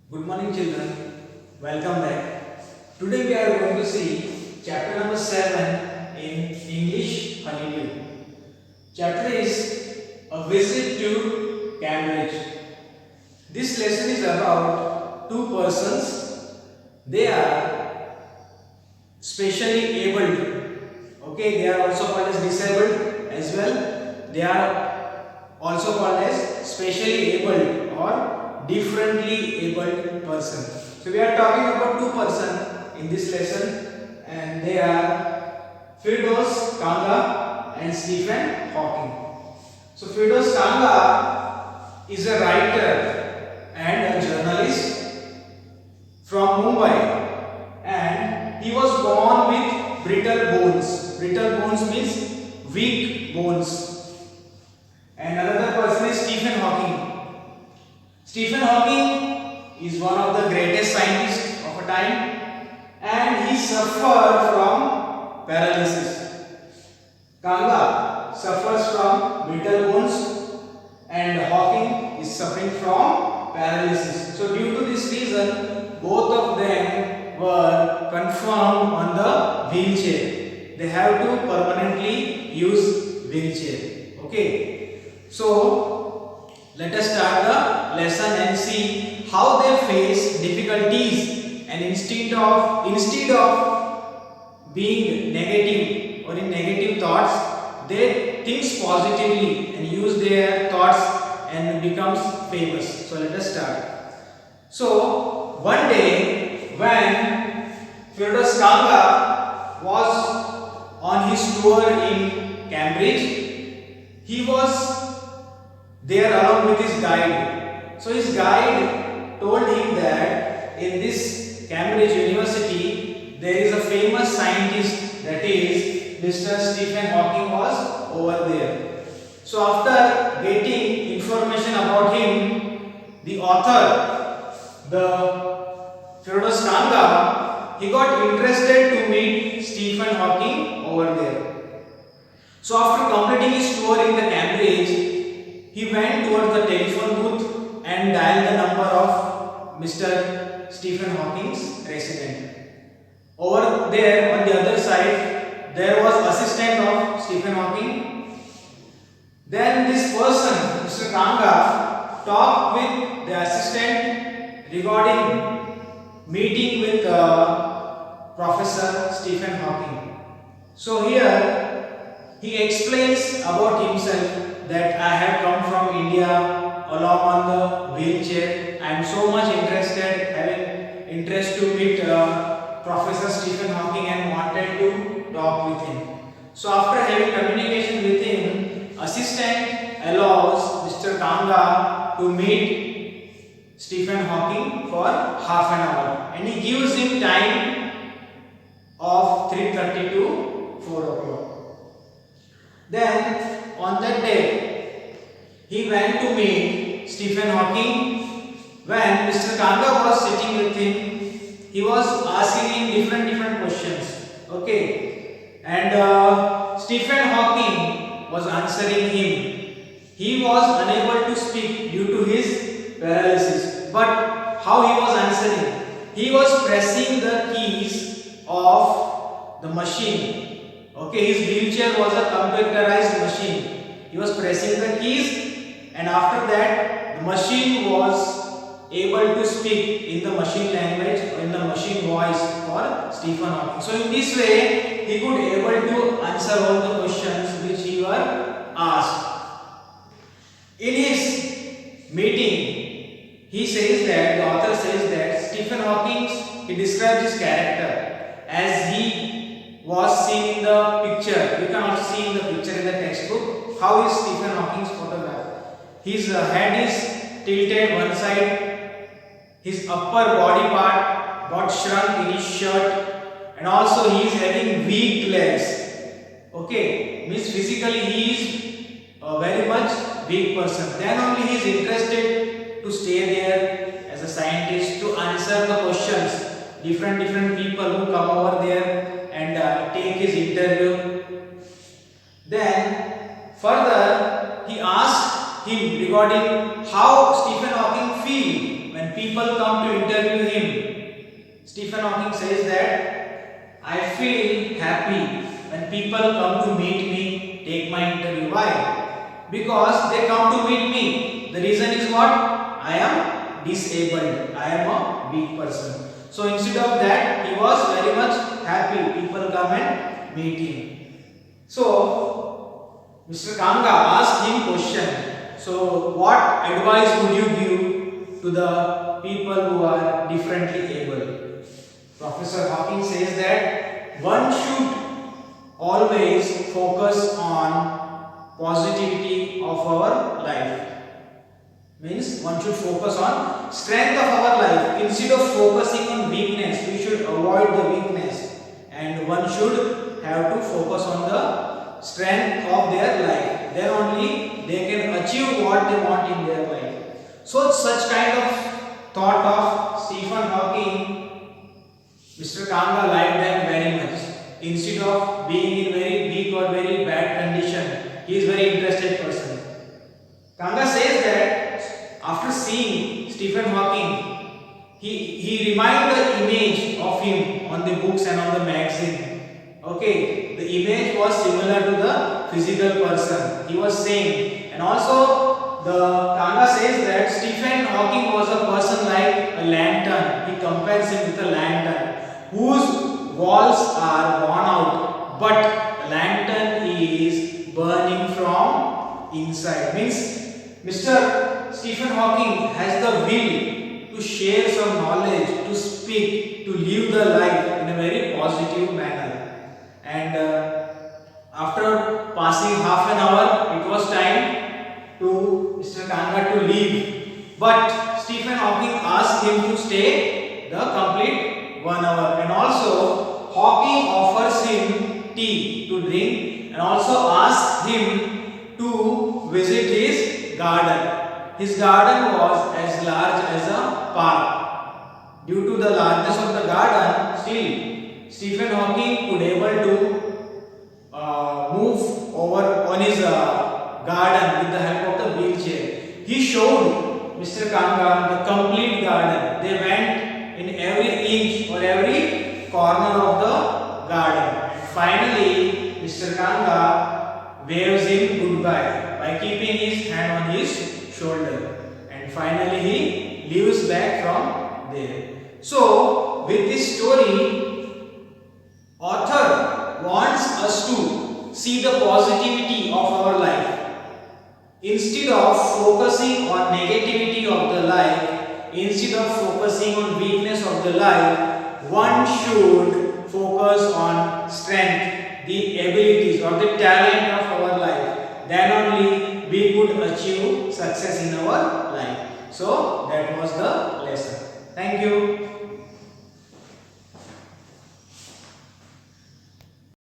Good morning children, welcome back. Today we are going to see chapter number 7 in English Honeydew. Chapter is A Visit to Cambridge. This lesson is about two persons. They are specially abled. Okay, they are also called as disabled as well. They are also called as specially abled or differently abled person. So we are talking about two persons in this lesson, and they are Firdaus Kanga and Stephen Hawking. So Firdaus Kanga is a writer and a journalist from Mumbai, and he was born with brittle bones. Brittle bones means weak bones. And another person is Stephen Hawking. Stephen Hawking is one of the greatest scientists of a time, and he suffered from paralysis. Kanga suffers from brittle bones and Hawking is suffering from paralysis. So due to this reason, both of them were confirmed on the wheelchair. They have to permanently use wheelchair. Okay. So let us start the lesson and see how they face difficulties, and instead of being negative or in negative thoughts, they think positively and use their thoughts and becomes famous. So let us start. So one day when Firdaus Kanga was on his tour in Cambridge, he was there along with his guide. So his guide told him that in this Cambridge University there is a famous scientist, that is Mr. Stephen Hawking was over there. So after getting information about him, the author, the Firdaus Kanga, he got interested to meet Stephen Hawking over there. So after completing his tour in the Cambridge, he went towards the telephone booth and dialed the number of Mr. Stephen Hawking's resident. Over there on the other side, there was assistant of Stephen Hawking. Then this person, Mr. Kanga, talked with the assistant regarding meeting with Professor Stephen Hawking. So here he explains about himself that I have come from India along on the wheelchair. I am so much interested, having interest to meet Professor Stephen Hawking and wanted to talk with him. So after having communication with him, assistant allows Mr. Kanga to meet Stephen Hawking for half an hour, and he gives him time of 3:30 to 4 o'clock. Then on that day, he went to meet Stephen Hawking. When Mr. Kanga was sitting with him, he was asking him different questions. Okay, and Stephen Hawking was answering him. He was unable to speak due to his paralysis. But how he was answering? He was pressing the keys of the machine. Okay, his wheelchair was a computerized machine. He was pressing the keys, and after that the machine was able to speak in the machine language or in the machine voice for Stephen Hawking. So in this way he could able to answer all the questions which he were asked. In his meeting, he says that, the author says that Stephen Hawking, he described his character as he was seen in the picture. You can also see in the picture in the textbook how is Stephen Hawking's photograph. His head is tilted one side, his upper body part got shrunk in his shirt, and also he is having weak legs. Okay, means physically he is a very much weak person. Then only he is interested to stay there as a scientist to answer the questions. Different people who come over there and take his interview. Then further he asked him regarding how Stephen Hawking feel when people come to interview him, Stephen Hawking says that I feel happy when people come to meet me, take my interview. Why? Because they come to meet me. The reason is what? I am disabled. I am a weak person. So instead of that, he was very much happy. People come and meet him. So Mr. Kanga asked him question. So what advice would you give to the people who are differently able? Professor Hawking says that one should always focus on positivity of our life. Means one should focus on strength of our life. Instead of focusing on weakness, we should avoid the weakness, and one should have to focus on the strength of their life. Then only they can achieve what they want in their life. So such kind of thought of Stephen Hawking, Mr. Kanga liked them very much. Instead of being in very weak or very bad condition, he is very interested person. Kanga says that after seeing Stephen Hawking, he reminded the image of him on the books and on the magazine. Okay, the image was similar to the physical person. He was same, and also the Kanga says that Stephen Hawking was a person like a lantern. He compares him with a lantern whose walls are worn out, but the lantern is burning from inside. Means Mr. Stephen Hawking has the will to share some knowledge, to speak, to live the life in a very positive manner. And after passing half an hour, it was time to Mr. Kanga to leave. But Stephen Hawking asked him to stay the complete 1 hour. And also Hawking offers him tea to drink and also asks him to visit his garden. His garden was as large as a park. Due to the largeness of the garden, still Stephen Hawking could able to move over on his garden with the help of the wheelchair. He showed Mr. Kanga the complete garden. They went in every inch or every corner of the garden. And finally, Mr. Kanga waves him goodbye by keeping his hand on his shoulder. And finally, he leaves back from there. So, with this story, author wants us to see the positivity of our life. Instead of focusing on negativity of the life, instead of focusing on weakness of the life, one should focus on strength, the abilities or the talent of our life. Then only we could achieve success in our life. So that was the lesson.